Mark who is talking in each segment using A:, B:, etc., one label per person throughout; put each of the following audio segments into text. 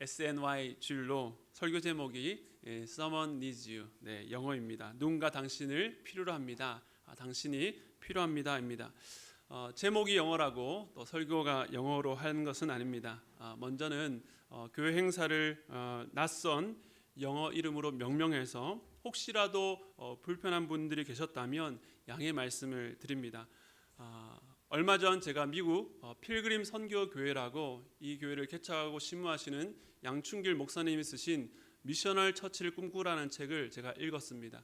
A: SNY 주일로 설교 제목이 Someone needs you. 영어입니다. 누군가 당신을 필요로 합니다. 당신이 필요합니다입니다. 제목이 영어라고 또 설교가 영어로 하는 것은 아닙니다. 먼저는 교회 행사를 낯선 영어 이름으로 명명해서 혹시라도 불편한 분들이 계셨다면 양해 말씀을 드립니다. 얼마 전 제가 미국 필그림 선교 교회라고 이 교회를 개척하고 심무하시는 양춘길 목사님이 쓰신 미셔널 처치를 꿈꾸라는 책을 제가 읽었습니다.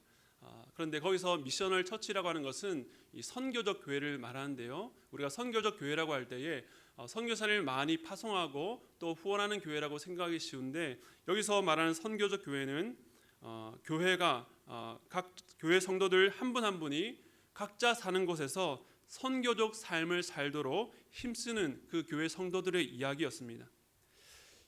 A: 그런데 거기서 미셔널 처치라고 하는 것은 이 선교적 교회를 말하는데요. 우리가 선교적 교회라고 할 때에 선교사를 많이 파송하고 또 후원하는 교회라고 생각하기 쉬운데, 여기서 말하는 선교적 교회는 교회가 각 교회 성도들 한 분 한 분이 각자 사는 곳에서 선교적 삶을 살도록 힘쓰는 그 교회 성도들의 이야기였습니다.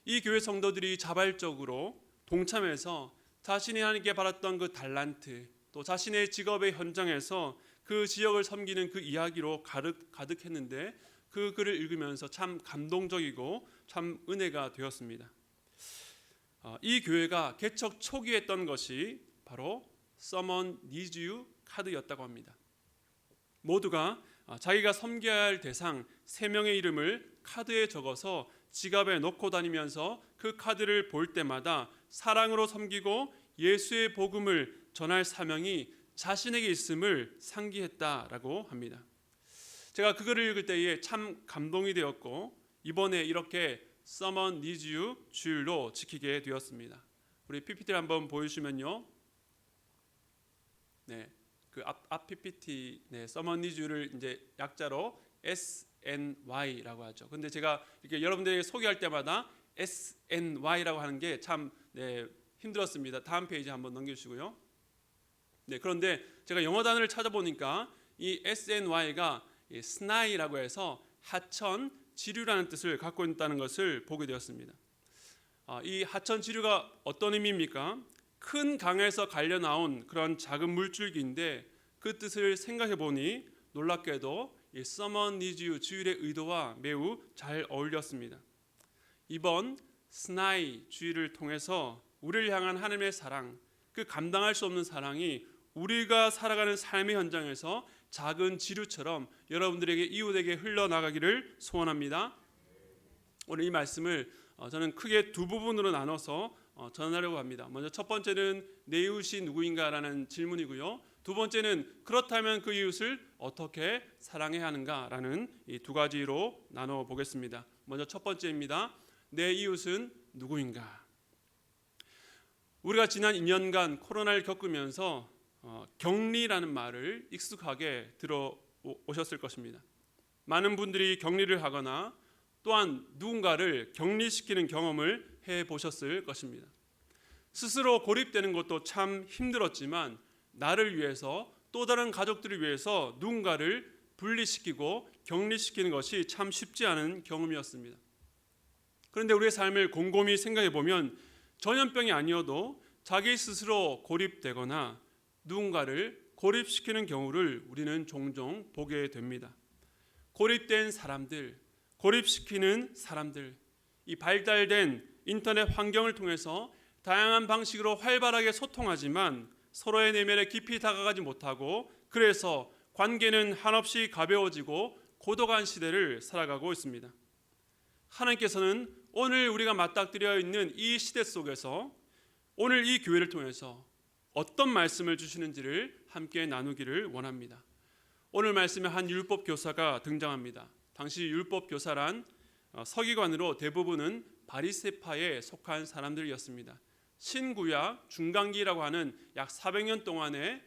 A: 이 교회 성도들이 자발적으로 동참해서 자신이 하나님께 받았던 그 달란트, 또 자신의 직업의 현장에서 그 지역을 섬기는 그 이야기로 가득했는데, 그 글을 읽으면서 참 감동적이고 참 은혜가 되었습니다. 이 교회가 개척 초기에 했던 것이 바로 Someone needs you 카드였다고 합니다. 모두가 자기가 섬겨야 할 대상 3명의 이름을 카드에 적어서 지갑에 넣고 다니면서 그 카드를 볼 때마다 사랑으로 섬기고 예수의 복음을 전할 사명이 자신에게 있음을 상기했다라고 합니다. 제가 그 글을 읽을 때에 참 감동이 되었고, 이번에 이렇게 Someone needs you 주일로 지키게 되었습니다. 우리 PPT를 한번 보여주시면요. 그 앞 PPT, Someone needs you를 이제 약자로 SNY라고 하죠. 근데 제가 이렇게 여러분들에게 소개할 때마다 SNY라고 하는 게 참 힘들었습니다. 다음 페이지 한번 넘겨주시고요. 그런데 제가 영어 단어를 찾아보니까 이 SNY가 스나이라고 해서 하천 지류라는 뜻을 갖고 있다는 것을 보게 되었습니다. 이 하천 지류가 어떤 의미입니까? 큰 강에서 갈려 나온 그런 작은 물줄기인데, 그 뜻을 생각해 보니 놀랍게도 이 Someone needs you 주일의 의도와 매우 잘 어울렸습니다. 이번 스나이 주일을 통해서 우리를 향한 하나님의 사랑, 그 감당할 수 없는 사랑이 우리가 살아가는 삶의 현장에서 작은 지류처럼 여러분들에게, 이웃에게 흘러나가기를 소원합니다. 오늘 이 말씀을 저는 크게 두 부분으로 나눠서 전하려고 합니다. 먼저 첫 번째는 내 이웃이 누구인가라는 질문이고요. 두 번째는 그렇다면 그 이웃을 어떻게 사랑해야 하는가라는 이 두 가지로 나눠 보겠습니다. 먼저 첫 번째입니다. 내 이웃은 누구인가? 우리가 지난 2년간 코로나를 겪으면서 격리라는 말을 익숙하게 들어오셨을 것입니다. 많은 분들이 격리를 하거나 또한 누군가를 격리시키는 경험을 해보셨을 것입니다. 스스로 고립되는 것도 참 힘들었지만, 나를 위해서, 또 다른 가족들을 위해서 누군가를 분리시키고 격리시키는 것이 참 쉽지 않은 경험이었습니다. 그런데 우리의 삶을 곰곰이 생각해 보면 전염병이 아니어도 자기 스스로 고립되거나 누군가를 고립시키는 경우를 우리는 종종 보게 됩니다. 고립된 사람들, 고립시키는 사람들, 이 발달된 인터넷 환경을 통해서 다양한 방식으로 활발하게 소통하지만 서로의 내면에 깊이 다가가지 못하고, 그래서 관계는 한없이 가벼워지고 고독한 시대를 살아가고 있습니다. 하나님께서는 오늘 우리가 맞닥뜨려 있는 이 시대 속에서 오늘 이 교회를 통해서 어떤 말씀을 주시는지를 함께 나누기를 원합니다. 오늘 말씀에 한 율법 교사가 등장합니다. 당시 율법 교사란 서기관으로 대부분은 바리새파에 속한 사람들이었습니다. 신구약 중간기라고 하는 약 400년 동안에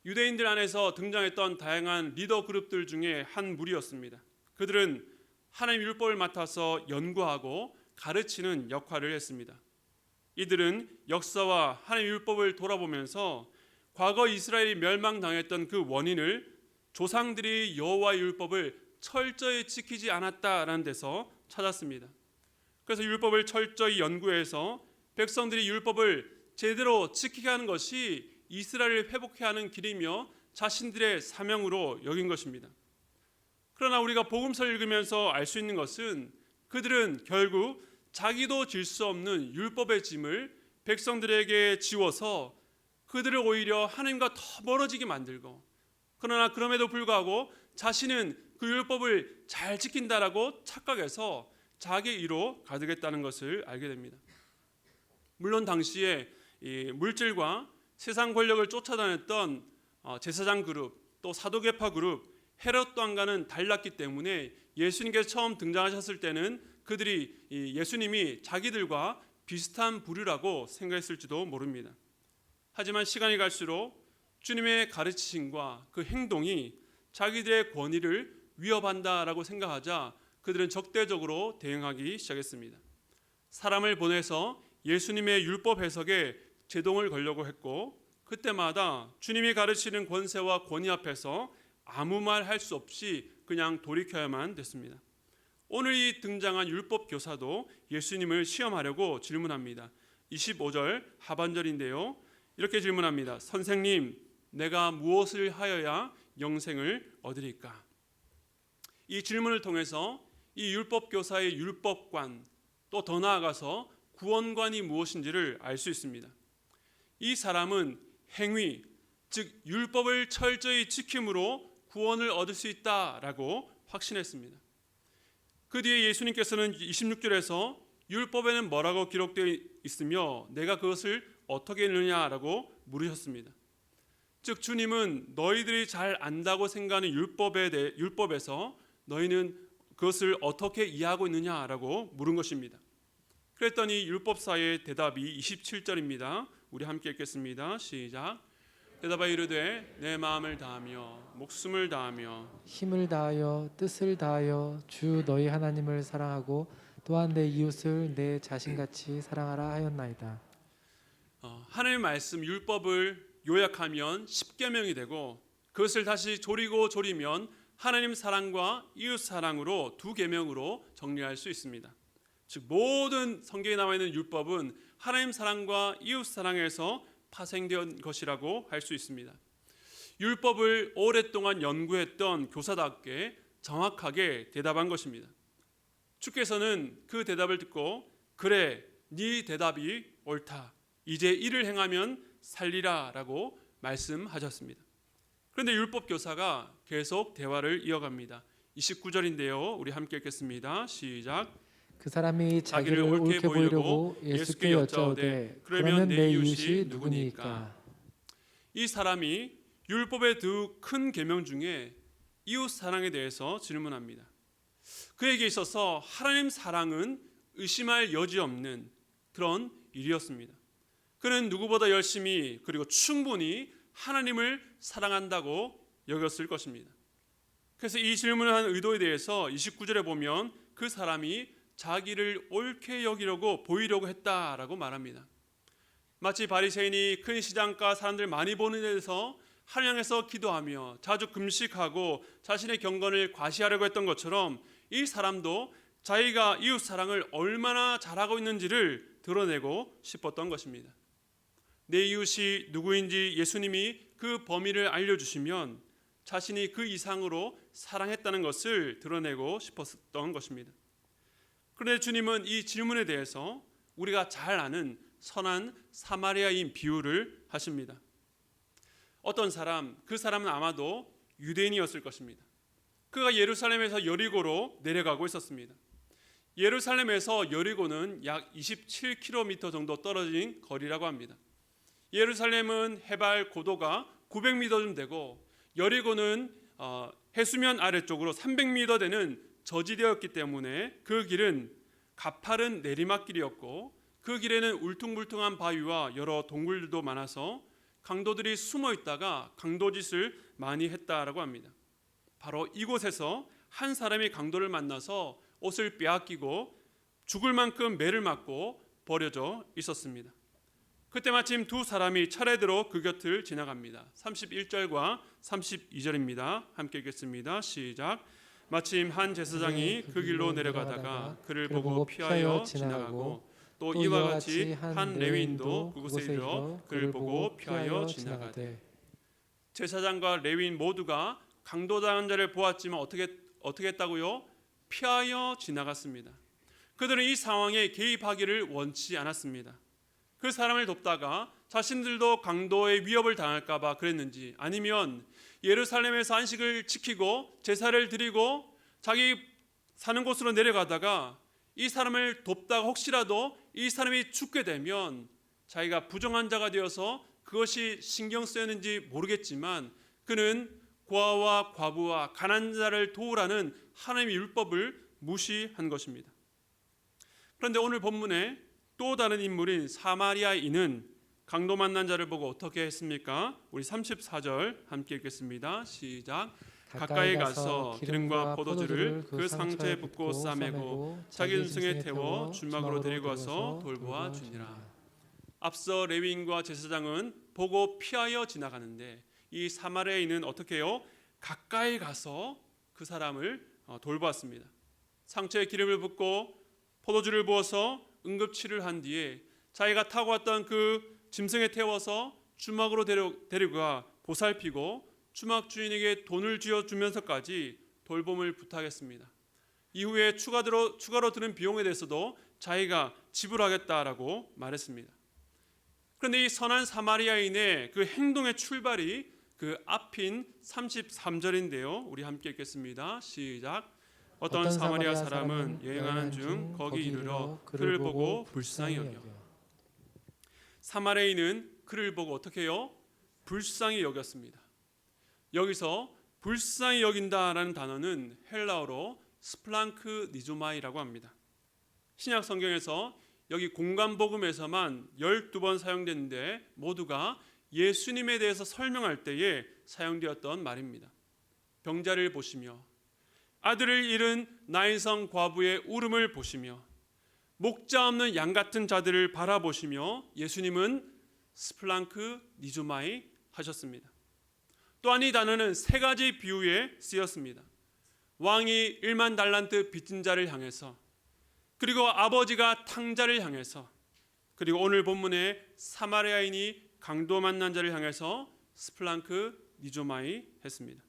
A: 유대인들 안에서 등장했던 다양한 리더 그룹들 중에 한 무리였습니다. 그들은 하나님 율법을 맡아서 연구하고 가르치는 역할을 했습니다. 이들은 역사와 하나님 율법을 돌아보면서 과거 이스라엘이 멸망당했던 그 원인을 조상들이 여호와의 율법을 철저히 지키지 않았다라는 데서 찾았습니다. 그래서 율법을 철저히 연구해서 백성들이 율법을 제대로 지키게 하는 것이 이스라엘을 회복해야 하는 길이며 자신들의 사명으로 여긴 것입니다. 그러나 우리가 복음서를 읽으면서 알 수 있는 것은 그들은 결국 자기도 질 수 없는 율법의 짐을 백성들에게 지워서 그들을 오히려 하나님과 더 멀어지게 만들고, 그러나 그럼에도 불구하고 자신은 그 율법을 잘 지킨다라고 착각해서 자기 의로 가득했다는 것을 알게 됩니다. 물론 당시에 이 물질과 세상 권력을 쫓아다녔던 제사장 그룹, 또 사도계파 그룹, 헤롯 왕과는 달랐기 때문에 예수님께서 처음 등장하셨을 때는 그들이 예수님이 자기들과 비슷한 부류라고 생각했을지도 모릅니다. 하지만 시간이 갈수록 주님의 가르치심과 그 행동이 자기들의 권위를 위협한다라고 생각하자 그들은 적대적으로 대응하기 시작했습니다. 사람을 보내서 예수님의 율법 해석에 제동을 걸려고 했고, 그때마다 주님이 가르치는 권세와 권위 앞에서 아무 말 할 수 없이 그냥 돌이켜야만 됐습니다. 오늘 이 등장한 율법 교사도 예수님을 시험하려고 질문합니다. 25절 하반절인데요. 이렇게 질문합니다. 선생님, 내가 무엇을 하여야 영생을 얻으리까? 이 질문을 통해서 이 율법 교사의 율법관, 또 더 나아가서 구원관이 무엇인지를 알 수 있습니다. 이 사람은 행위, 즉 율법을 철저히 지킴으로 구원을 얻을 수 있다라고 확신했습니다. 그 뒤에 예수님께서는 26절에서 율법에는 뭐라고 기록되어 있으며 내가 그것을 어떻게 읽느냐라고 물으셨습니다. 즉 주님은 너희들이 잘 안다고 생각하는 율법에서 너희는 그것을 어떻게 이해하고 있느냐라고 물은 것입니다. 그랬더니 율법사의 대답이 27절입니다. 우리 함께 읽겠습니다. 시작. 대답하여 이르되 내 마음을 다하며 목숨을 다하며
B: 힘을 다하여 뜻을 다하여 주 너희 하나님을 사랑하고 또한 내 이웃을 내 자신같이 사랑하라 하였나이다.
A: 하나님의 말씀 율법을 요약하면 10계명이 되고, 그것을 다시 조리면 하나님 사랑과 이웃 사랑으로 2계명으로 정리할 수 있습니다. 즉 모든 성경에 나와 있는 율법은 하나님 사랑과 이웃 사랑에서 파생된 것이라고 할 수 있습니다. 율법을 오랫동안 연구했던 교사답게 정확하게 대답한 것입니다. 주께서는 그 대답을 듣고 그래, 네 대답이 옳다. 이제 이를 행하면 살리라 라고 말씀하셨습니다. 그런데 율법 교사가 계속 대화를 이어갑니다. 29절인데요. 우리 함께 읽겠습니다. 시작.
B: 그 사람이 자기를 옳게 보이려고 예수께 여짜오되 그러면 내 이웃이 누구니까?
A: 이 사람이 율법의 2 큰 계명 중에 이웃 사랑에 대해서 질문합니다. 그에게 있어서 하나님 사랑은 의심할 여지 없는 그런 일이었습니다. 그는 누구보다 열심히 그리고 충분히 하나님을 사랑한다고 여겼을 것입니다. 그래서 이 질문을 한 의도에 대해서 29절에 보면 그 사람이 자기를 옳게 여기려고 보이려고 했다라고 말합니다. 마치 바리새인이 큰 시장가 사람들 많이 보는 데서 하나님께서 기도하며 자주 금식하고 자신의 경건을 과시하려고 했던 것처럼 이 사람도 자기가 이웃 사랑을 얼마나 잘하고 있는지를 드러내고 싶었던 것입니다. 내 이웃이 누구인지 예수님이 그 범위를 알려주시면 자신이 그 이상으로 사랑했다는 것을 드러내고 싶었던 것입니다. 그런데 주님은 이 질문에 대해서 우리가 잘 아는 선한 사마리아인 비유를 하십니다. 어떤 사람, 그 사람은 아마도 유대인이었을 것입니다. 그가 예루살렘에서 여리고로 내려가고 있었습니다. 예루살렘에서 여리고는 약 27km 정도 떨어진 거리라고 합니다. 예루살렘은 해발 고도가 900m쯤 되고 여리고는 해수면 아래쪽으로 300m 되는 저지대였기 때문에 그 길은 가파른 내리막길이었고 그 길에는 울퉁불퉁한 바위와 여러 동굴들도 많아서 강도들이 숨어 있다가 강도짓을 많이 했다라고 합니다. 바로 이곳에서 한 사람이 강도를 만나서 옷을 빼앗기고 죽을 만큼 매를 맞고 버려져 있었습니다. 그때 마침 2 사람이 차례대로 그 곁을 지나갑니다. 31절과 32절입니다. 함께 읽겠습니다. 시작. 마침 한 제사장이 그 길로 내려가다가 그를 보고 피하여 지나가고 또 이와 같이 한 레위인도 그곳에 이르러 그를 보고 피하여 지나가되. 제사장과 레위인 모두가 강도당한 자를 보았지만 어떻게 했다고요? 피하여 지나갔습니다. 그들은 이 상황에 개입하기를 원치 않았습니다. 그 사람을 돕다가 자신들도 강도의 위협을 당할까 봐 그랬는지, 아니면 예루살렘에서 안식을 지키고 제사를 드리고 자기 사는 곳으로 내려가다가 이 사람을 돕다가 혹시라도 이 사람이 죽게 되면 자기가 부정한 자가 되어서 그것이 신경 쓰였는지 모르겠지만 그는 고아와 과부와 가난한 자를 도우라는 하나님의 율법을 무시한 것입니다. 그런데 오늘 본문에 또 다른 인물인 사마리아인은 강도 만난 자를 보고 어떻게 했습니까? 우리 34절 함께 읽겠습니다. 시작. 가까이 가서 기름과 포도주를 그 상처에 붓고 싸매고 자기 은승에 태워 주막으로 데리고 와서 돌보아 주니라. 앞서 레위인과 제사장은 보고 피하여 지나가는데 이 사마리아인은 어떻게 해요? 가까이 가서 그 사람을 돌보았습니다. 상처에 기름을 붓고 포도주를 부어서 응급치료를 한 뒤에 자기가 타고 왔던 그 짐승에 태워서 주막으로 데리고 보살피고 주막 주인에게 돈을 쥐어주면서까지 돌봄을 부탁했습니다. 이후에 추가로 드는 비용에 대해서도 자기가 지불하겠다라고 말했습니다. 그런데 이 선한 사마리아인의 그 행동의 출발이 그 앞인 33절인데요. 우리 함께 읽겠습니다. 시작. 어떤 사마리아 사람은 여행하는 중 거기 이르러 그를 보고 불쌍히 여겨. 사마리아인은 그를 보고 어떻게 해요? 불쌍히 여겼습니다. 여기서 불쌍히 여긴다라는 단어는 헬라어로 스플랑크 니조마이라고 합니다. 신약 성경에서 여기 공간복음에서만 12번 사용됐는데 모두가 예수님에 대해서 설명할 때에 사용되었던 말입니다. 병자를 보시며 아들을 잃은 나인성 과부의 울음을 보시며 목자 없는 양 같은 자들을 바라보시며 예수님은 스플랑크 니조마이 하셨습니다. 또한 이 단어는 세 가지 비유에 쓰였습니다. 왕이 1만 달란트 빚진 자를 향해서, 그리고 아버지가 탕자를 향해서, 그리고 오늘 본문에 사마리아인이 강도 만난 자를 향해서 스플랑크 니조마이 했습니다.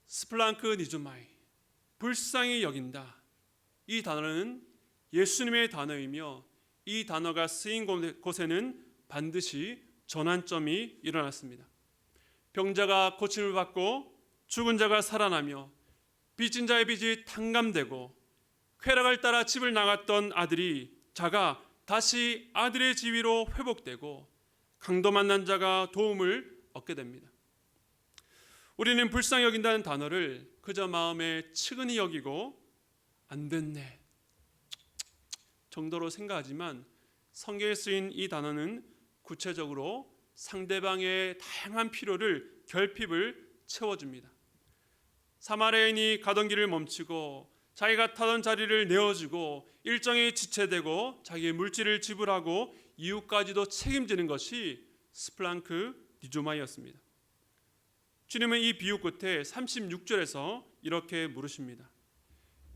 A: 스플랑크 니조마이, 불쌍히 여긴다. 이 단어는 예수님의 단어이며 이 단어가 쓰인 곳에는 반드시 전환점이 일어났습니다. 병자가 고침을 받고 죽은 자가 살아나며 빚진 자의 빚이 탕감되고 쾌락을 따라 집을 나갔던 아들이 자가 다시 아들의 지위로 회복되고 강도 만난 자가 도움을 얻게 됩니다. 우리는 불쌍히 여긴다는 단어를 그저 마음에 측은히 여기고 안 됐네 정도로 생각하지만 성경에 쓰인 이 단어는 구체적으로 상대방의 다양한 필요를 결핍을 채워줍니다. 사마리아인이 가던 길을 멈추고 자기가 타던 자리를 내어주고 일정이 지체되고 자기의 물질을 지불하고 이유까지도 책임지는 것이 스플랑크 니조마이였습니다. 주님은 이 비유 끝에 36절에서 이렇게 물으십니다.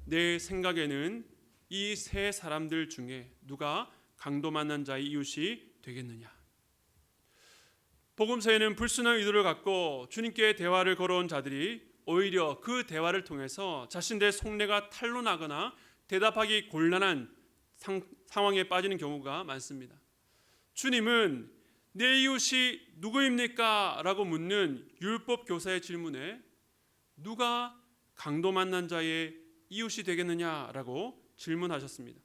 A: 내 생각에는 이 세 사람들 중에 누가 강도 만난 자의 이웃이 되겠느냐? 복음서에는 불순한 의도를 갖고 주님께 대화를 걸어온 자들이 오히려 그 대화를 통해서 자신들의 속내가 탄로나거나 대답하기 곤란한 상황에 빠지는 경우가 많습니다. 주님은 내 이웃이 누구입니까? 라고 묻는 율법 교사의 질문에 누가 강도 만난 자의 이웃이 되겠느냐라고 질문하셨습니다.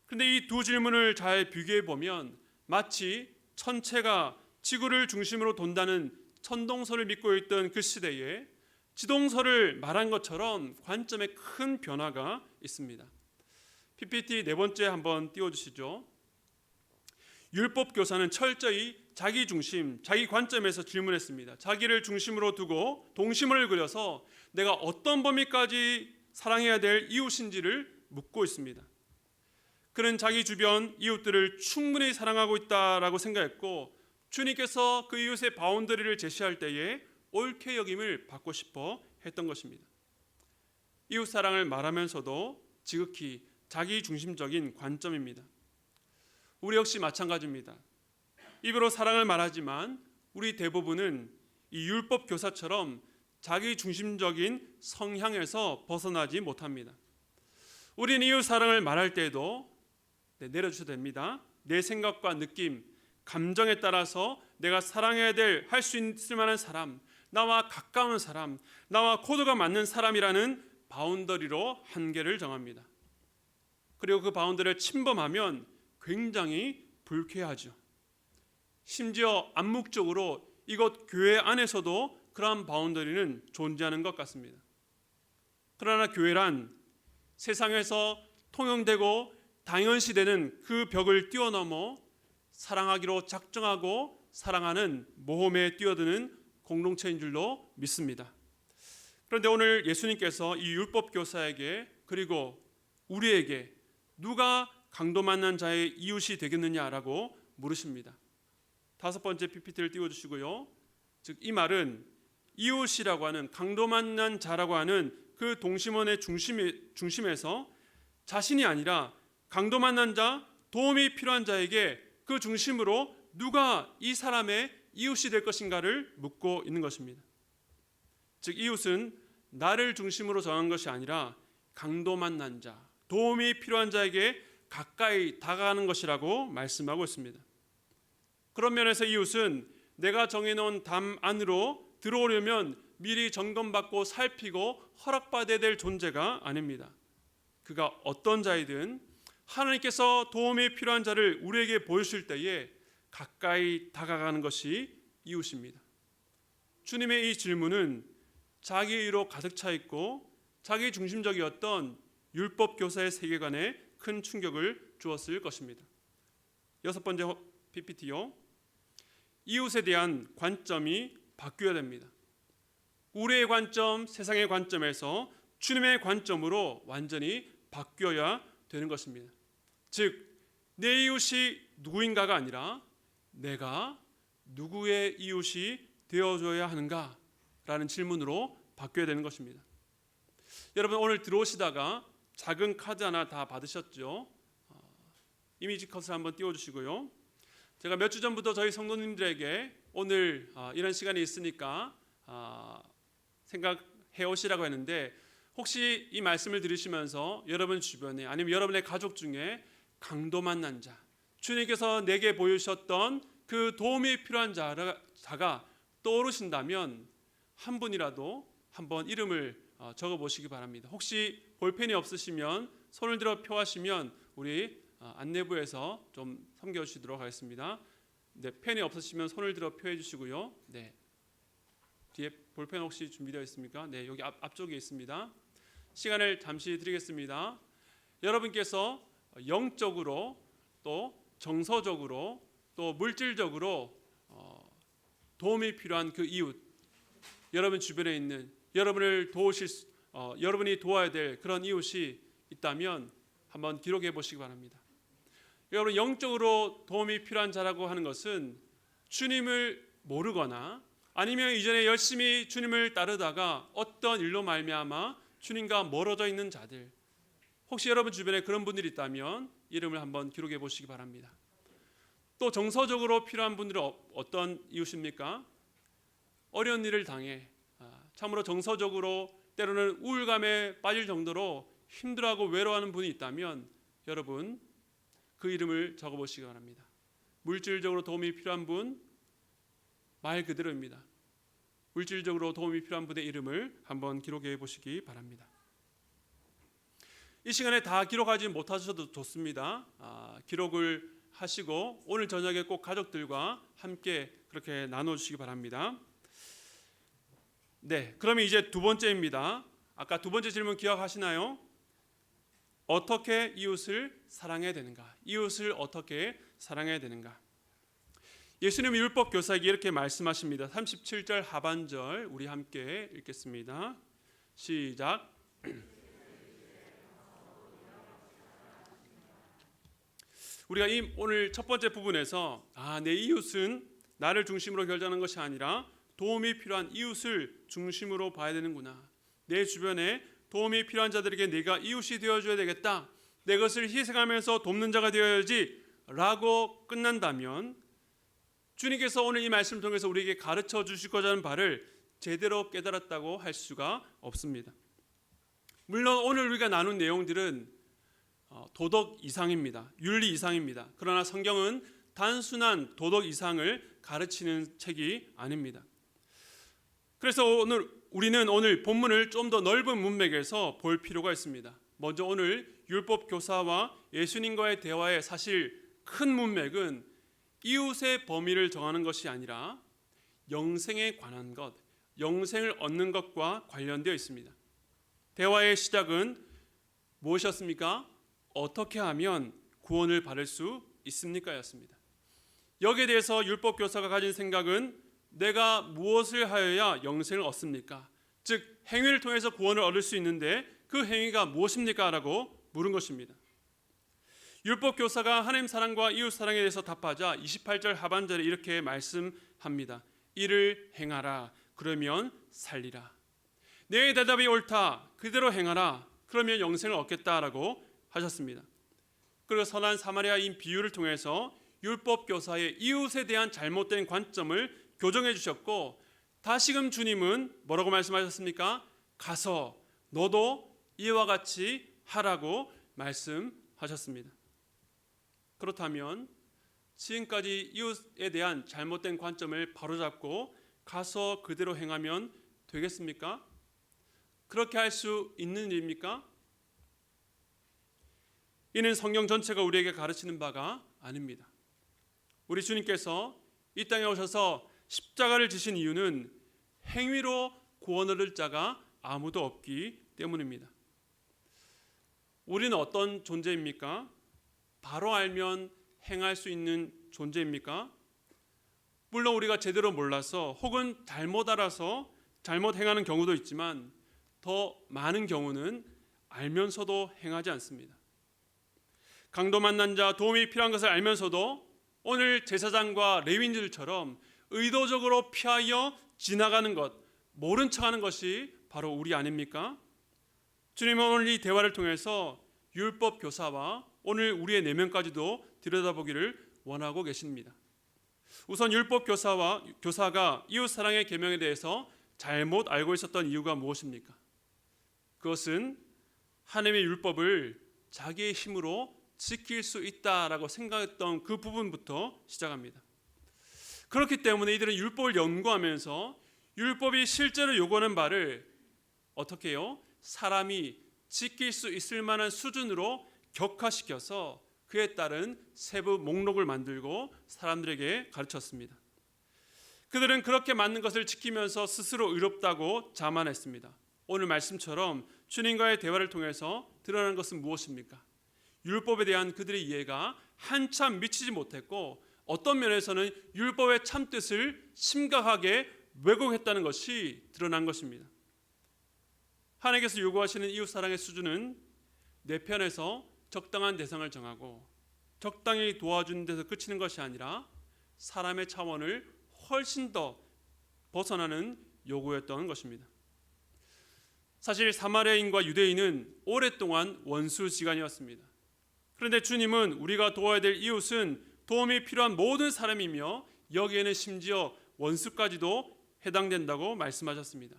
A: 그런데 이 두 질문을 잘 비교해 보면 마치 천체가 지구를 중심으로 돈다는 천동설을 믿고 있던 그 시대에 지동설을 말한 것처럼 관점에 큰 변화가 있습니다. PPT 네 번째 한번 띄워주시죠. 율법 교사는 철저히 자기 중심, 자기 관점에서 질문했습니다. 자기를 중심으로 두고 동심을 그려서 내가 어떤 범위까지 사랑해야 될 이웃인지를 묻고 있습니다. 그는 자기 주변 이웃들을 충분히 사랑하고 있다라고 생각했고 주님께서 그 이웃의 바운더리를 제시할 때에 옳게 여김을 받고 싶어 했던 것입니다. 이웃 사랑을 말하면서도 지극히 자기 중심적인 관점입니다. 우리 역시 마찬가지입니다. 입으로 사랑을 말하지만 우리 대부분은 이 율법 교사처럼 자기 중심적인 성향에서 벗어나지 못합니다. 우리는 이웃 사랑을 말할 때에도 내려주셔도 됩니다. 내 생각과 느낌, 감정에 따라서 내가 사랑해야 될, 할 수 있을 만한 사람, 나와 가까운 사람, 나와 코드가 맞는 사람이라는 바운더리로 한계를 정합니다. 그리고 그 바운더리를 침범하면 굉장히 불쾌하죠. 심지어 암묵적으로 이곳 교회 안에서도 그러한 바운더리는 존재하는 것 같습니다. 그러나 교회란 세상에서 통용되고 당연시되는 그 벽을 뛰어넘어 사랑하기로 작정하고 사랑하는 모험에 뛰어드는 공동체인 줄로 믿습니다. 그런데 오늘 예수님께서 이 율법 교사에게 그리고 우리에게 누가 강도 만난 자의 이웃이 되겠느냐라고 물으십니다. 5번째 PPT를 띄워주시고요. 즉 이 말은 이웃이라고 하는 강도 만난 자라고 하는 그 동심원의 중심에서 자신이 아니라 강도 만난 자, 도움이 필요한 자에게 그 중심으로 누가 이 사람의 이웃이 될 것인가를 묻고 있는 것입니다. 즉 이웃은 나를 중심으로 정한 것이 아니라 강도 만난 자, 도움이 필요한 자에게 가까이 다가가는 것이라고 말씀하고 있습니다. 그런 면에서 이웃은 내가 정해놓은 담 안으로 들어오려면 미리 점검받고 살피고 허락받아야 될 존재가 아닙니다. 그가 어떤 자이든 하나님께서 도움이 필요한 자를 우리에게 보여주실 때에 가까이 다가가는 것이 이웃입니다. 주님의 이 질문은 자기의로 가득 차 있고 자기 중심적이었던 율법 교사의 세계관에 큰 충격을 주었을 것입니다. 6번째 PPT요. 이웃에 대한 관점이 바뀌어야 됩니다. 우리의 관점, 세상의 관점에서 주님의 관점으로 완전히 바뀌어야 되는 것입니다. 즉 내 이웃이 누구인가가 아니라 내가 누구의 이웃이 되어줘야 하는가라는 질문으로 바뀌어야 되는 것입니다. 여러분 오늘 들어오시다가 작은 카드 하나 다 받으셨죠? 이미지 컷을 한번 띄워주시고요. 제가 몇 주 전부터 저희 성도님들에게 오늘 이런 시간이 있으니까 생각해 오시라고 했는데 혹시 이 말씀을 들으시면서 여러분 주변에 아니면 여러분의 가족 중에 강도 만난 자, 주님께서 내게 보여주셨던 그 도움이 필요한 자가 떠오르신다면 한 분이라도 한번 이름을 적어보시기 바랍니다. 혹시 볼펜이 없으시면 손을 들어 표하시면 우리 안내부에서 좀 섬겨주시도록 하겠습니다. 네, 펜이 없으시면 손을 들어 표해 주시고요. 네, 뒤에 볼펜 혹시 준비되어 있습니까? 네, 여기 앞쪽에 있습니다. 시간을 잠시 드리겠습니다. 여러분께서 영적으로 또 정서적으로 또 물질적으로 도움이 필요한 그 이웃, 여러분 주변에 있는 여러분을 여러분이 도와야 될 그런 이웃이 있다면 한번 기록해 보시기 바랍니다. 여러분 영적으로 도움이 필요한 자라고 하는 것은 주님을 모르거나 아니면 이전에 열심히 주님을 따르다가 어떤 일로 말미암아 주님과 멀어져 있는 자들, 혹시 여러분 주변에 그런 분들이 있다면 이름을 한번 기록해 보시기 바랍니다. 또 정서적으로 필요한 분들은 어떤 이웃입니까? 어려운 일을 당해 참으로 정서적으로 때로는 우울감에 빠질 정도로 힘들어하고 외로워하는 분이 있다면 여러분 그 이름을 적어보시기 바랍니다. 물질적으로 도움이 필요한 분, 말 그대로입니다. 물질적으로 도움이 필요한 분의 이름을 한번 기록해 보시기 바랍니다. 이 시간에 다 기록하지 못하셔도 좋습니다. 기록을 하시고 오늘 저녁에 꼭 가족들과 함께 그렇게 나눠주시기 바랍니다. 네, 그러면 이제 두 번째입니다. 아까 두 번째 질문 기억하시나요? 어떻게 이웃을 사랑해야 되는가? 이웃을 어떻게 사랑해야 되는가? 예수님 율법 교사에게 이렇게 말씀하십니다. 37절 하반절 우리 함께 읽겠습니다. 시작. 우리가 오늘 첫 번째 부분에서 내 이웃은 나를 중심으로 결정하는 것이 아니라 도움이 필요한 이웃을 중심으로 봐야 되는구나. 내 주변에 도움이 필요한 자들에게 내가 이웃이 되어줘야 되겠다. 내 것을 희생하면서 돕는 자가 되어야지 라고 끝난다면 주님께서 오늘 이 말씀을 통해서 우리에게 가르쳐 주시고자 하는 바를 제대로 깨달았다고 할 수가 없습니다. 물론 오늘 우리가 나눈 내용들은 도덕 이상입니다. 윤리 이상입니다. 그러나 성경은 단순한 도덕 이상을 가르치는 책이 아닙니다. 그래서 우리는 오늘 본문을 좀 더 넓은 문맥에서 볼 필요가 있습니다. 먼저 오늘 율법 교사와 예수님과의 대화의 사실 큰 문맥은 이웃의 범위를 정하는 것이 아니라 영생에 관한 것, 영생을 얻는 것과 관련되어 있습니다. 대화의 시작은 무엇이었습니까? 어떻게 하면 구원을 받을 수 있습니까? 였습니다. 여기에 대해서 율법 교사가 가진 생각은 내가 무엇을 하여야 영생을 얻습니까? 즉 행위를 통해서 구원을 얻을 수 있는데 그 행위가 무엇입니까? 라고 물은 것입니다. 율법 교사가 하나님 사랑과 이웃 사랑에 대해서 답하자 28절 하반절에 이렇게 말씀합니다. 이를 행하라. 그러면 살리라. 내 대답이 옳다. 그대로 행하라. 그러면 영생을 얻겠다라고 하셨습니다. 그리고 선한 사마리아인 비유를 통해서 율법 교사의 이웃에 대한 잘못된 관점을 교정해 주셨고, 다시금 주님은 뭐라고 말씀하셨습니까? 가서 너도 이와 같이 하라고 말씀하셨습니다. 그렇다면 지금까지 이웃에 대한 잘못된 관점을 바로잡고 가서 그대로 행하면 되겠습니까? 그렇게 할 수 있는 일입니까? 이는 성경 전체가 우리에게 가르치는 바가 아닙니다. 우리 주님께서 이 땅에 오셔서 십자가를 지신 이유는 행위로 구원을 얻을 자가 아무도 없기 때문입니다. 우리는 어떤 존재입니까? 바로 알면 행할 수 있는 존재입니까? 물론 우리가 제대로 몰라서 혹은 잘못 알아서 잘못 행하는 경우도 있지만 더 많은 경우는 알면서도 행하지 않습니다. 강도 만난 자, 도움이 필요한 것을 알면서도 오늘 제사장과 레위인들처럼 의도적으로 피하여 지나가는 것, 모른 척하는 것이 바로 우리 아닙니까? 주님은 오늘 이 대화를 통해서 율법 교사와 오늘 우리의 내면까지도 들여다보기를 원하고 계십니다. 우선 율법 교사가 이웃 사랑의 계명에 대해서 잘못 알고 있었던 이유가 무엇입니까? 그것은 하나님의 율법을 자기의 힘으로 지킬 수 있다라고 생각했던 그 부분부터 시작합니다. 그렇기 때문에 이들은 율법을 연구하면서 율법이 실제로 요구하는 바를 어떻게 해요? 사람이 지킬 수 있을 만한 수준으로 격화시켜서 그에 따른 세부 목록을 만들고 사람들에게 가르쳤습니다. 그들은 그렇게 맞는 것을 지키면서 스스로 의롭다고 자만했습니다. 오늘 말씀처럼 주님과의 대화를 통해서 드러난 것은 무엇입니까? 율법에 대한 그들의 이해가 한참 미치지 못했고 어떤 면에서는 율법의 참뜻을 심각하게 왜곡했다는 것이 드러난 것입니다. 하나님께서 요구하시는 이웃 사랑의 수준은 내 편에서 적당한 대상을 정하고 적당히 도와주는 데서 그치는 것이 아니라 사람의 차원을 훨씬 더 벗어나는 요구였던 것입니다. 사실 사마리아인과 유대인은 오랫동안 원수지간이었습니다. 그런데 주님은 우리가 도와야 될 이웃은 도움이 필요한 모든 사람이며 여기에는 심지어 원수까지도 해당된다고 말씀하셨습니다.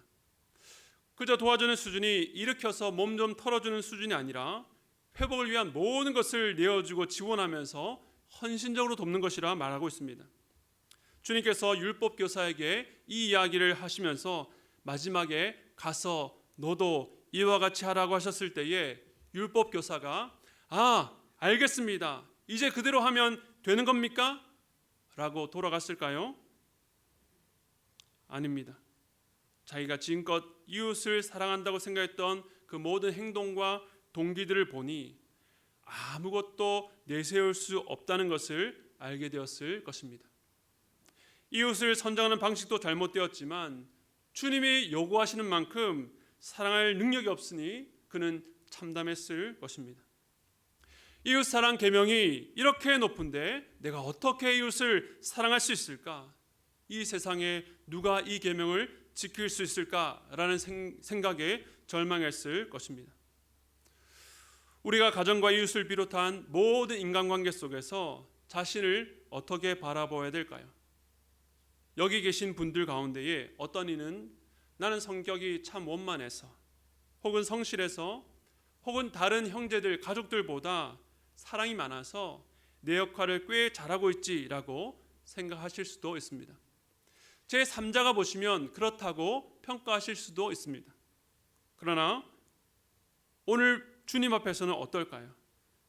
A: 그저 도와주는 수준이 일으켜서 몸 좀 털어주는 수준이 아니라 회복을 위한 모든 것을 내어주고 지원하면서 헌신적으로 돕는 것이라 말하고 있습니다. 주님께서 율법 교사에게 이 이야기를 하시면서 마지막에 가서 너도 이와 같이 하라고 하셨을 때에 율법 교사가 알겠습니다. 이제 그대로 하면 되는 겁니까? 라고 돌아갔을까요? 아닙니다. 자기가 지금껏 이웃을 사랑한다고 생각했던 그 모든 행동과 동기들을 보니 아무것도 내세울 수 없다는 것을 알게 되었을 것입니다. 이웃을 선정하는 방식도 잘못되었지만 주님이 요구하시는 만큼 사랑할 능력이 없으니 그는 참담했을 것입니다. 이웃 사랑 계명이 이렇게 높은데 내가 어떻게 이웃을 사랑할 수 있을까? 이 세상에 누가 이 계명을 지킬 수 있을까라는 생각에 절망했을 것입니다. 우리가 가정과 이웃을 비롯한 모든 인간관계 속에서 자신을 어떻게 바라봐야 될까요? 여기 계신 분들 가운데에 어떤 이는 나는 성격이 참 원만해서 혹은 성실해서 혹은 다른 형제들, 가족들보다 사랑이 많아서 내 역할을 꽤 잘하고 있지라고 생각하실 수도 있습니다. 제3자가 보시면 그렇다고 평가하실 수도 있습니다. 그러나 오늘 주님 앞에서는 어떨까요?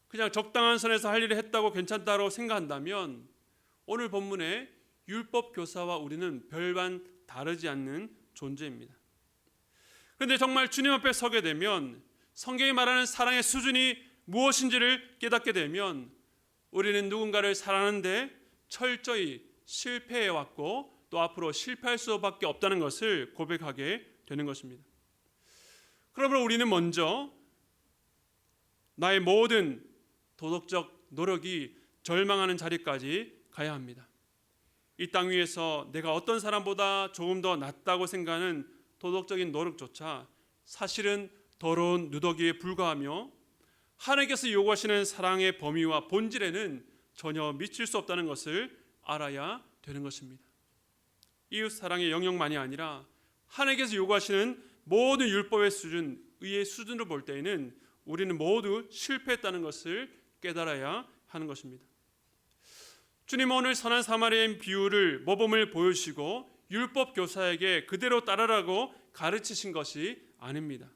A: 그냥 적당한 선에서 할 일을 했다고 괜찮다고 생각한다면 오늘 본문의 율법 교사와 우리는 별반 다르지 않는 존재입니다. 그런데 정말 주님 앞에 서게 되면 성경이 말하는 사랑의 수준이 무엇인지를 깨닫게 되면 우리는 누군가를 사랑하는데 철저히 실패해왔고 또 앞으로 실패할 수밖에 없다는 것을 고백하게 되는 것입니다. 그러므로 우리는 먼저 나의 모든 도덕적 노력이 절망하는 자리까지 가야 합니다. 이 땅 위에서 내가 어떤 사람보다 조금 더 낫다고 생각하는 도덕적인 노력조차 사실은 더러운 누더기에 불과하며 하나님께서 요구하시는 사랑의 범위와 본질에는 전혀 미칠 수 없다는 것을 알아야 되는 것입니다. 이웃 사랑의 영역만이 아니라 하나님께서 요구하시는 모든 율법의 수준, 의의 수준으로 볼 때에는 우리는 모두 실패했다는 것을 깨달아야 하는 것입니다. 주님은 오늘 선한 사마리아인 비유를 모범을 보여주시고 율법 교사에게 그대로 따르라고 가르치신 것이 아닙니다.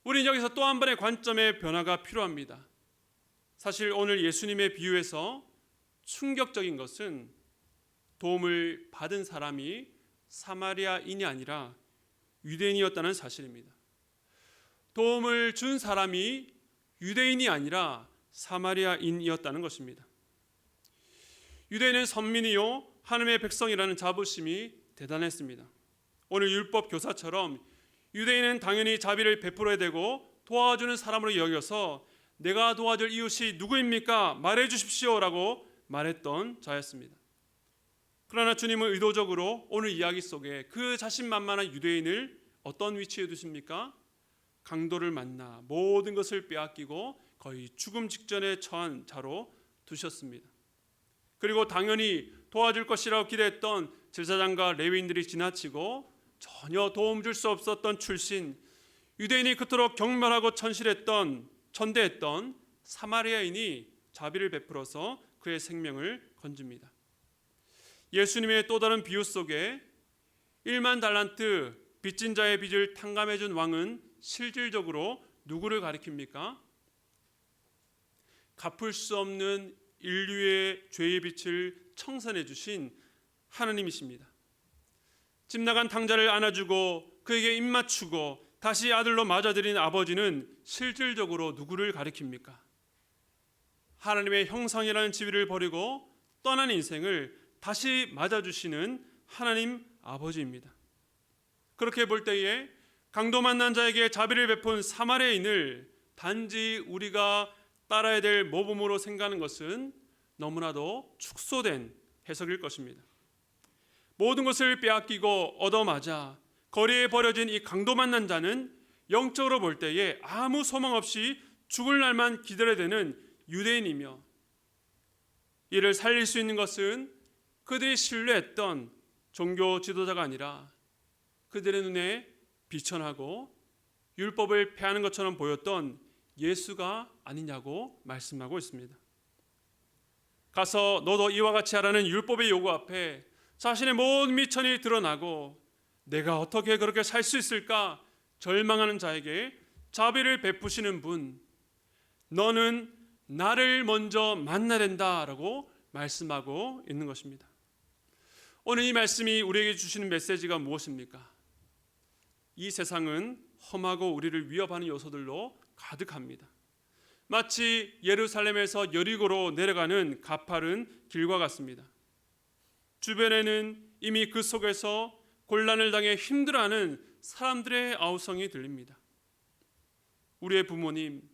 A: 우리는 여기서 또 한 번의 관점의 변화가 필요합니다. 사실 오늘 예수님의 비유에서 충격적인 것은 도움을 받은 사람이 사마리아인이 아니라 유대인이었다는 사실입니다. 도움을 준 사람이 유대인이 아니라 사마리아인이었다는 것입니다. 유대인은 선민이요 하나님의 백성이라는 자부심이 대단했습니다. 오늘 율법 교사처럼 유대인은 당연히 자비를 베풀어야 되고 도와주는 사람으로 여겨서 내가 도와줄 이웃이 누구입니까? 말해 주십시오라고 말했던 자였습니다. 그러나 주님은 의도적으로 오늘 이야기 속에 그 자신만만한 유대인을 어떤 위치에 두십니까? 강도를 만나 모든 것을 빼앗기고 거의 죽음 직전에 처한 자로 두셨습니다. 그리고 당연히 도와줄 것이라고 기대했던 제사장과 레위인들이 지나치고 전혀 도움 줄 수 없었던 출신, 유대인이 그토록 경멸하고 천대했던 사마리아인이 자비를 베풀어서 그의 생명을 건집니다. 예수님의 또 다른 비유 속에 1만 달란트 빚진 자의 빚을 탕감해 준 왕은 실질적으로 누구를 가리킵니까? 갚을 수 없는 인류의 죄의 빚을 청산해 주신 하나님이십니다. 집 나간 탕자를 안아주고 그에게 입 맞추고 다시 아들로 맞아들인 아버지는 실질적으로 누구를 가리킵니까? 하나님의 형상이라는 지위를 버리고 떠난 인생을 다시 맞아주시는 하나님 아버지입니다. 그렇게 볼 때에 강도 만난 자에게 자비를 베푼 사마리아인을 단지 우리가 따라야 될 모범으로 생각하는 것은 너무나도 축소된 해석일 것입니다. 모든 것을 빼앗기고 얻어맞아 거리에 버려진 이 강도 만난 자는 영적으로 볼 때에 아무 소망 없이 죽을 날만 기다려야 되는 유대인이며, 이를 살릴 수 있는 것은 그들이 신뢰했던 종교 지도자가 아니라 그들의 눈에 비천하고 율법을 폐하는 것처럼 보였던 예수가 아니냐고 말씀하고 있습니다. 가서 너도 이와 같이 하라는 율법의 요구 앞에 자신의 모든 미천이 드러나고 내가 어떻게 그렇게 살 수 있을까 절망하는 자에게 자비를 베푸시는 분, 너는 나를 먼저 만나야 된다라고 말씀하고 있는 것입니다. 오늘 이 말씀이 우리에게 주시는 메시지가 무엇입니까? 이 세상은 험하고 우리를 위협하는 요소들로 가득합니다. 마치 예루살렘에서 여리고로 내려가는 가파른 길과 같습니다. 주변에는 이미 그 속에서 곤란을 당해 힘들어하는 사람들의 아우성이 들립니다. 우리의 부모님,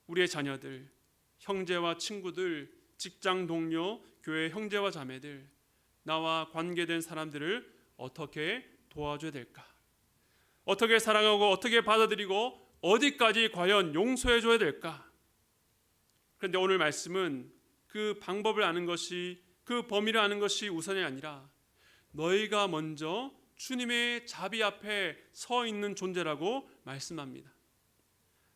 A: 우리의 자녀들, 형제와 친구들, 직장 동료, 교회 형제와 자매들, 나와 관계된 사람들을 어떻게 도와줘야 될까? 어떻게 사랑하고 어떻게 받아들이고 어디까지 과연 용서해줘야 될까? 그런데 오늘 말씀은 그 방법을 아는 것이, 그 범위를 아는 것이 우선이 아니라 너희가 먼저 주님의 자비 앞에 서 있는 존재라고 말씀합니다.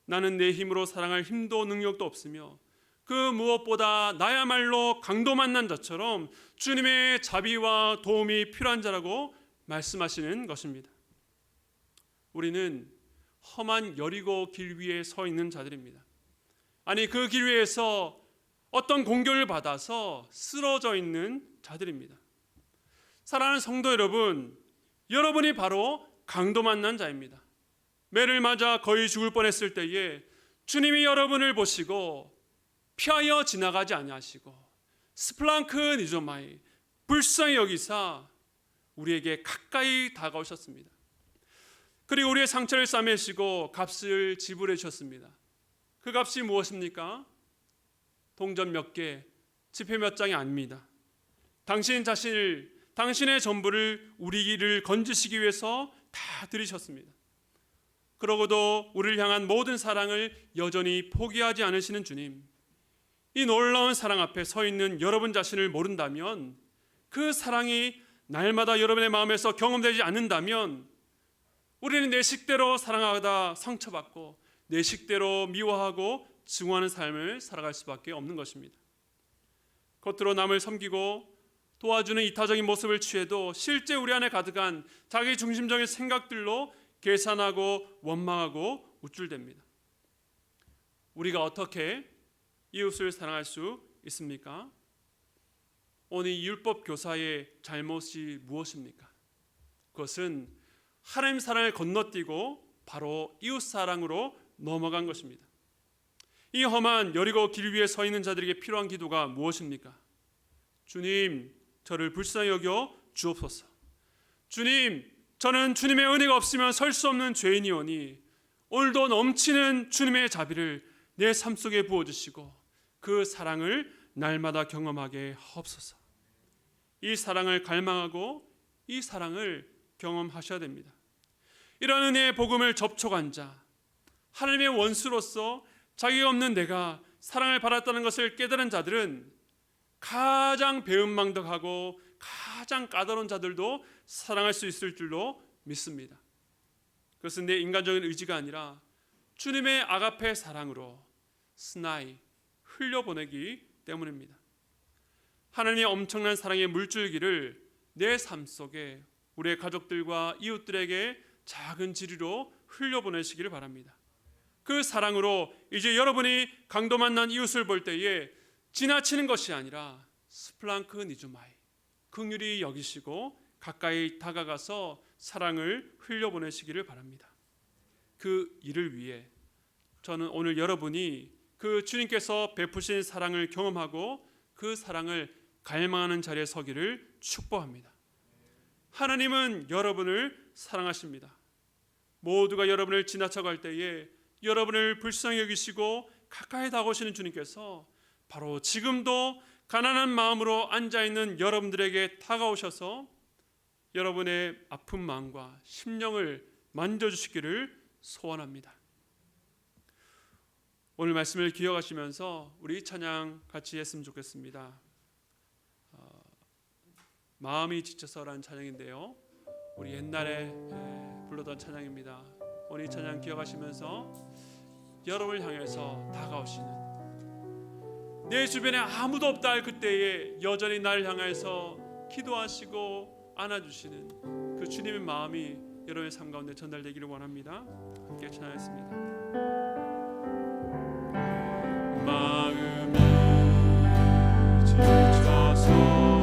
A: 나는 내 힘으로 사랑할 힘도 능력도 없으며 그 무엇보다 나야말로 강도 만난 자처럼 주님의 자비와 도움이 필요한 자라고 말씀하시는 것입니다. 우리는 험한 여리고 길 위에 서 있는 자들입니다. 아니, 그 길 위에서 어떤 공격을 받아서 쓰러져 있는 자들입니다. 사랑하는 성도 여러분, 여러분이 바로 강도 만난 자입니다. 매를 맞아 거의 죽을 뻔했을 때에 주님이 여러분을 보시고 피하여 지나가지 아니하시고 스플랑크 니조마이 불쌍히 여기사 우리에게 가까이 다가오셨습니다. 그리고 우리의 상처를 싸매시고 값을 지불해 주셨습니다. 그 값이 무엇입니까? 동전 몇 개, 지폐 몇 장이 아닙니다. 당신의 전부를 우리를 건지시기 위해서 다 들이셨습니다. 그러고도 우리를 향한 모든 사랑을 여전히 포기하지 않으시는 주님, 이 놀라운 사랑 앞에 서 있는 여러분 자신을 모른다면, 그 사랑이 날마다 여러분의 마음에서 경험되지 않는다면 우리는 내 식대로 사랑하다 상처받고 내 식대로 미워하고 증오하는 삶을 살아갈 수밖에 없는 것입니다. 겉으로 남을 섬기고 도와주는 이타적인 모습을 취해도 실제 우리 안에 가득한 자기 중심적인 생각들로 계산하고 원망하고 우쭐댑니다. 우리가 어떻게 이웃을 사랑할 수 있습니까? 오늘 이 율법 교사의 잘못이 무엇입니까? 그것은 하나님 사랑을 건너뛰고 바로 이웃 사랑으로 넘어간 것입니다. 이 험한 여리고 길 위에 서 있는 자들에게 필요한 기도가 무엇입니까? 주님, 저를 불쌍히 여겨 주옵소서. 주님, 저는 주님의 은혜가 없으면 설 수 없는 죄인이오니 오늘도 넘치는 주님의 자비를 내 삶 속에 부어주시고 그 사랑을 날마다 경험하게 하옵소서. 이 사랑을 갈망하고 이 사랑을 경험하셔야 됩니다. 이런 은혜의 복음을 접촉한 자, 하나님의 원수로서 자기가 없는 내가 사랑을 받았다는 것을 깨달은 자들은 가장 배은망덕하고 가장 까다로운 자들도 사랑할 수 있을 줄로 믿습니다. 그것은 내 인간적인 의지가 아니라 주님의 아가페 사랑으로 스나이 흘려보내기 때문입니다. 하나님의 엄청난 사랑의 물줄기를 내 삶 속에 우리의 가족들과 이웃들에게 작은 지리로 흘려보내시기를 바랍니다. 그 사랑으로 이제 여러분이 강도 만난 이웃을 볼 때에 지나치는 것이 아니라 스플랑크 니주마이, 긍휼히 여기시고 가까이 다가가서 사랑을 흘려보내시기를 바랍니다. 그 일을 위해 저는 오늘 여러분이 그 주님께서 베푸신 사랑을 경험하고 그 사랑을 갈망하는 자리에 서기를 축복합니다. 하나님은 여러분을 사랑하십니다. 모두가 여러분을 지나쳐갈 때에 여러분을 불쌍히 여기시고 가까이 다가오시는 주님께서 바로 지금도 가난한 마음으로 앉아있는 여러분들에게 다가오셔서 여러분의 아픈 마음과 심령을 만져주시기를 소원합니다. 오늘 말씀을 기억하시면서 우리 찬양 같이 했으면 좋겠습니다. 마음이 지쳐서라는 찬양인데요, 우리 옛날에 불렀던 찬양입니다. 오늘 이 찬양 기억하시면서 여러분을 향해서 다가오시는, 내 주변에 아무도 없다 할 그때에 여전히 나를 향해서 기도하시고 안아주시는 그 주님의 마음이 여러분의 삶 가운데 전달되기를 원합니다. 함께 찬양했습니다. 마음이 지쳐서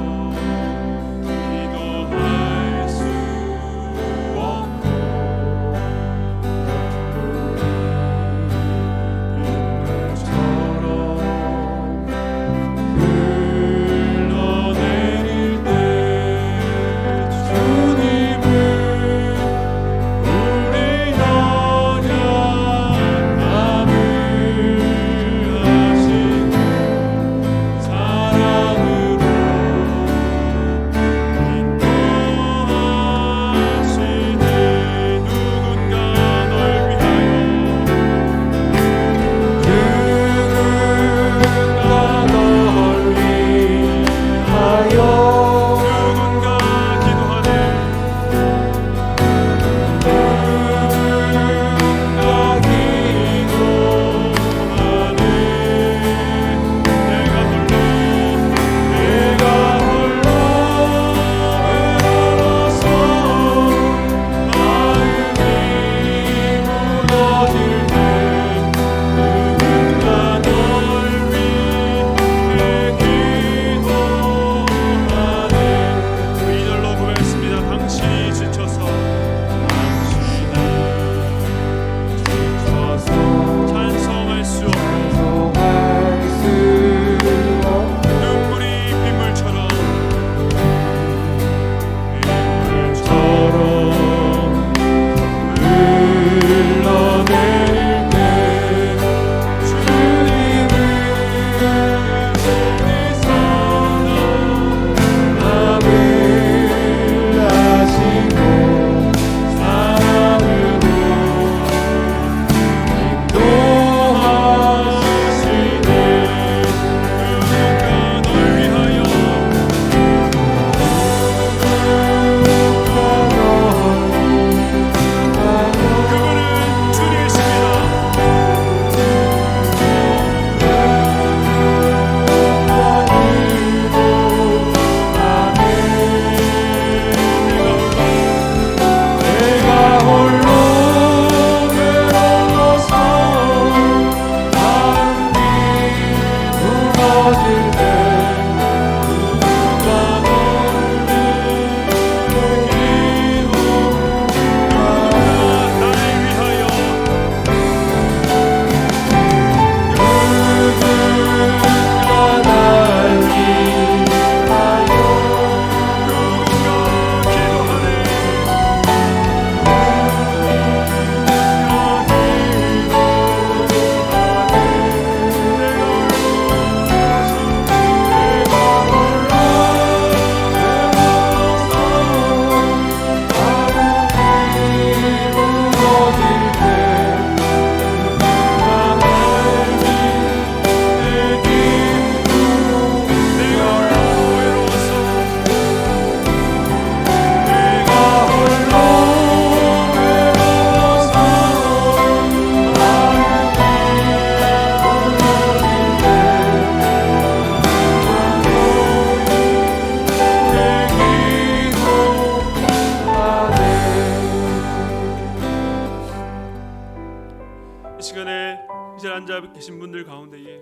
C: 자들 가운데에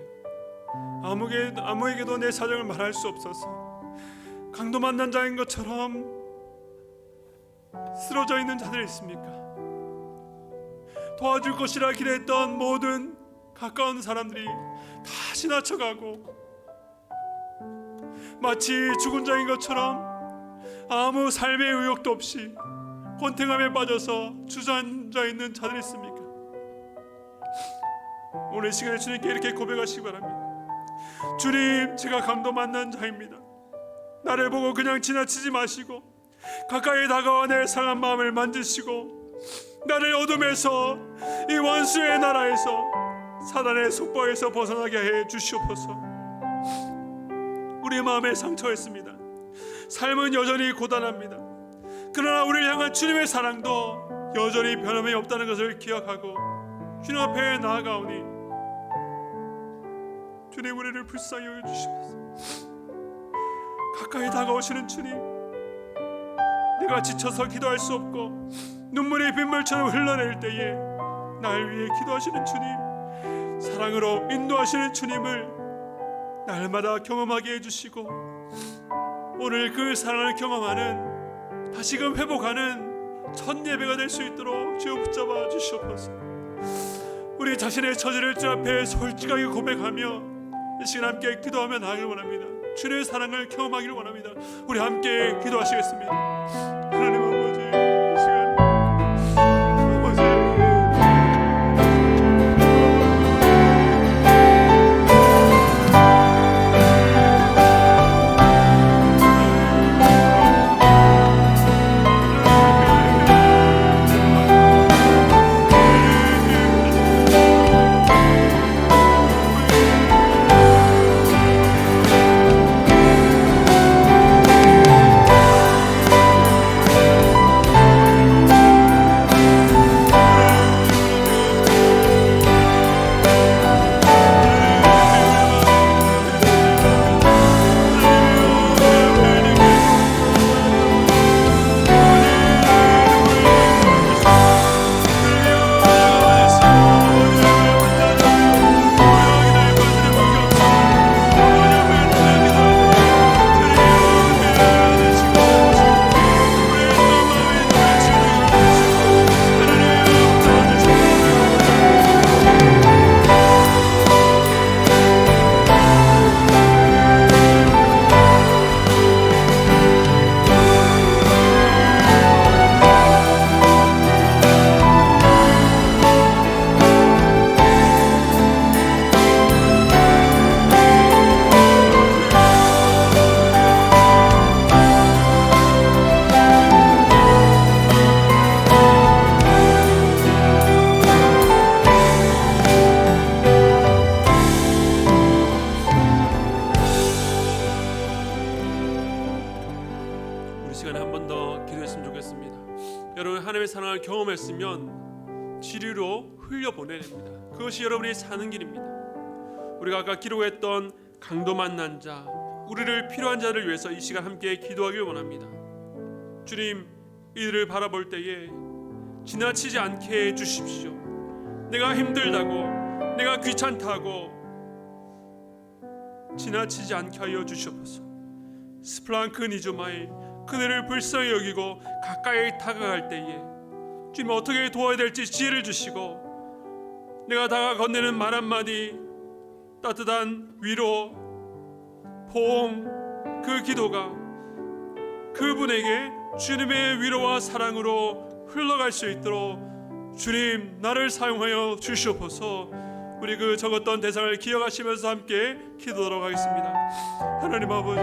C: 아무에게도 내 사정을 말할 수 없어서 강도 만난 자인 것처럼 쓰러져 있는 자들이 있습니까? 도와줄 것이라 기대했던 모든 가까운 사람들이 다 지나쳐가고 마치 죽은 자인 것처럼 아무 삶의 의욕도 없이 권태감에 빠져서 주저앉아 있는 자들이 있습니까? 오늘 이 시간에 주님께 이렇게 고백하시기 바랍니다. 주님, 제가 강도 만난 자입니다. 나를 보고 그냥 지나치지 마시고 가까이 다가와 내 상한 마음을 만지시고 나를 어둠에서 이 원수의 나라에서 사단의 속박에서 벗어나게 해 주시옵소서. 우리 마음에 상처했습니다. 삶은 여전히 고단합니다. 그러나 우리를 향한 주님의 사랑도 여전히 변함이 없다는 것을 기억하고 주님 앞에 나아가오니 주님, 우리를 불쌍히 여겨주시옵소서. 가까이 다가오시는 주님, 내가 지쳐서 기도할 수 없고 눈물이 빗물처럼 흘러내릴 때에 날 위해 기도하시는 주님, 사랑으로 인도하시는 주님을 날마다 경험하게 해주시고 오늘 그 사랑을 경험하는, 다시금 회복하는 첫 예배가 될 수 있도록 주여 붙잡아 주시옵소서. 우리 자신의 처지를 주 앞에 솔직하게 고백하며 이 시간 함께 기도하며 나아가길 원합니다. 주님의 사랑을 경험하기를 원합니다. 우리 함께 기도하시겠습니다. 하나님 아버지, 이 시간 아버지, 경험했으면 지류로 흘려보내야 됩니다. 그것이 여러분이 사는 길입니다. 우리가 아까 기록했던 강도 만난 자, 우리를 필요한 자를 위해서 이 시간 함께 기도하길 원합니다. 주님, 이들을 바라볼 때에 지나치지 않게 해주십시오. 내가 힘들다고, 내가 귀찮다고 지나치지 않게 하여 주시옵소서. 스플랑크 니조마이, 그들을 불쌍히 여기고 가까이 다가갈 때에 주님 어떻게 도와야 될지 지혜를 주시고, 내가 다가 건네는 말 한마디, 따뜻한 위로, 보응, 그 기도가 그분에게 주님의 위로와 사랑으로 흘러갈 수 있도록 주님 나를 사용하여 주시옵소서. 우리 그 적었던 대상을 기억하시면서 함께 기도하도록 하겠습니다. 하나님 아버지,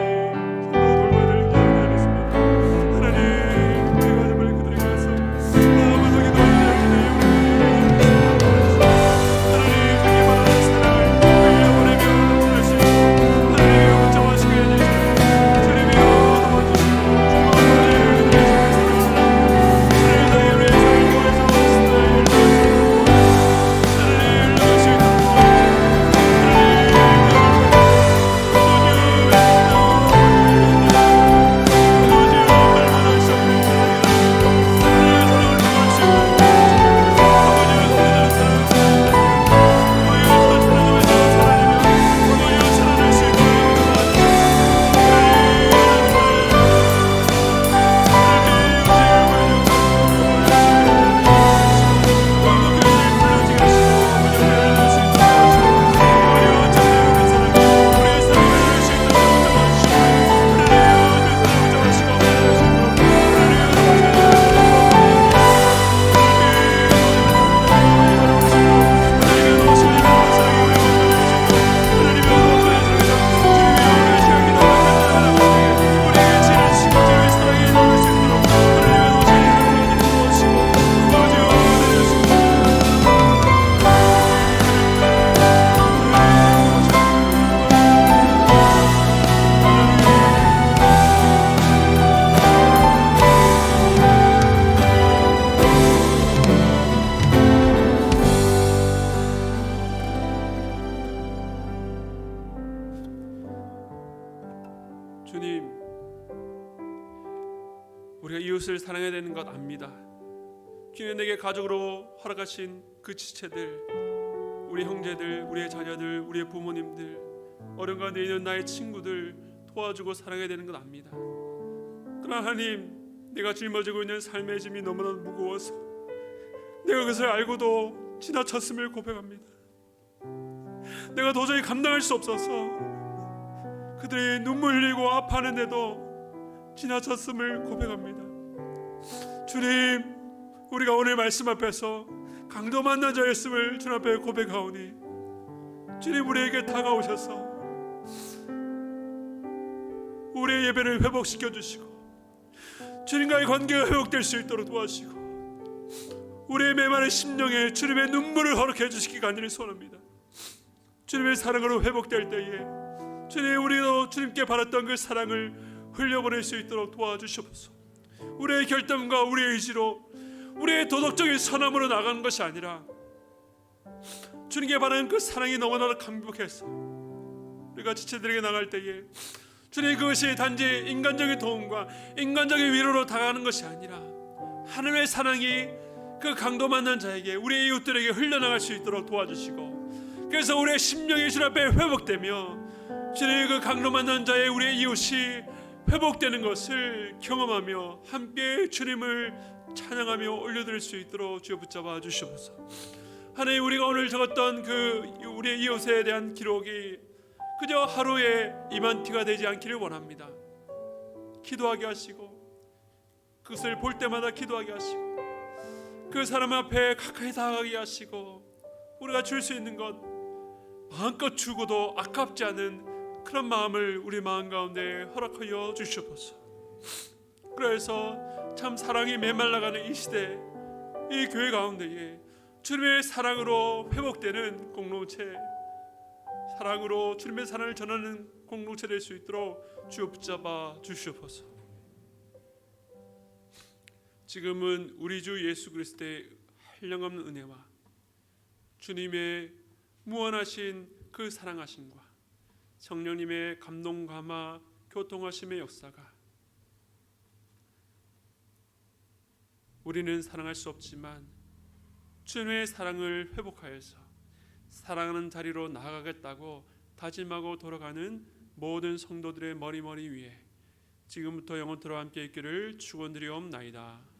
A: 주님, 우리가 이웃을 사랑해야 되는 것 압니다. 주님, 내게 가족으로 허락하신 그 지체들, 우리 형제들, 우리의 자녀들, 우리의 부모님들, 어려운 가운데 있는 나의 친구들 도와주고 사랑해야 되는 것 압니다. 그러나 하나님, 내가 짊어지고 있는 삶의 짐이 너무나 무거워서 내가 그것을 알고도 지나쳤음을 고백합니다. 내가 도저히 감당할 수 없어서 그들이 눈물 흘리고 아파하는데도 지나쳤음을 고백합니다. 주님, 우리가 오늘 말씀 앞에서 강도 만난 자였음을 주님 앞에 고백하오니 주님, 우리에게 다가오셔서 우리의 예배를 회복시켜 주시고 주님과의 관계가 회복될 수 있도록 도와주시고 우리의 메마른 심령에 주님의 눈물을 허락해 주시기 간절히 소원합니다. 주님의 사랑으로 회복될 때에 주님, 우리도 주님께 바랐던 그 사랑을 흘려보낼 수 있도록 도와주시옵소서. 우리의 결단과 우리의 의지로 우리의 도덕적인 선함으로 나가는 것이 아니라 주님께 바라는 그 사랑이 너무나도 강력해서 우리가 지체들에게 나갈 때에 주님, 그것이 단지 인간적인 도움과 인간적인 위로로 다가가는 것이 아니라 하나님의 사랑이 그 강도 만난 자에게, 우리의 이웃들에게 흘려나갈 수 있도록 도와주시고, 그래서 우리의 심령이 주님 앞에 회복되며 주님, 그 강도 만난 자의 우리의 이웃이 회복되는 것을 경험하며 함께 주님을 찬양하며 올려드릴 수 있도록 주여 붙잡아 주시옵소서. 하나님, 우리가 오늘 적었던 그 우리의 이웃에 대한 기록이 그저 하루에 이만티가 되지 않기를 원합니다. 기도하게 하시고 그것을 볼 때마다 기도하게 하시고 그 사람 앞에 가까이 다가가게 하시고 우리가 줄 수 있는 것 마음껏 주고도 아깝지 않은 그런 마음을 우리 마음 가운데 허락하여 주시옵소서. 그래서 참 사랑이 메말라가는 이 시대, 이 교회 가운데에 주님의 사랑으로 회복되는 공동체, 사랑으로 주님의 사랑을 전하는 공동체 될 수 있도록 주여 붙잡아 주시옵소서. 지금은 우리 주 예수 그리스도의 한량없는 은혜와 주님의 무한하신 그 사랑하심과 성령님의 감동 감화 교통하심의 역사가, 우리는 사랑할 수 없지만 주님의 사랑을 회복하여서 사랑하는 자리로 나아가겠다고 다짐하고 돌아가는 모든 성도들의 머리머리 위에 지금부터 영원토록 함께 있기를 축원드리옵나이다.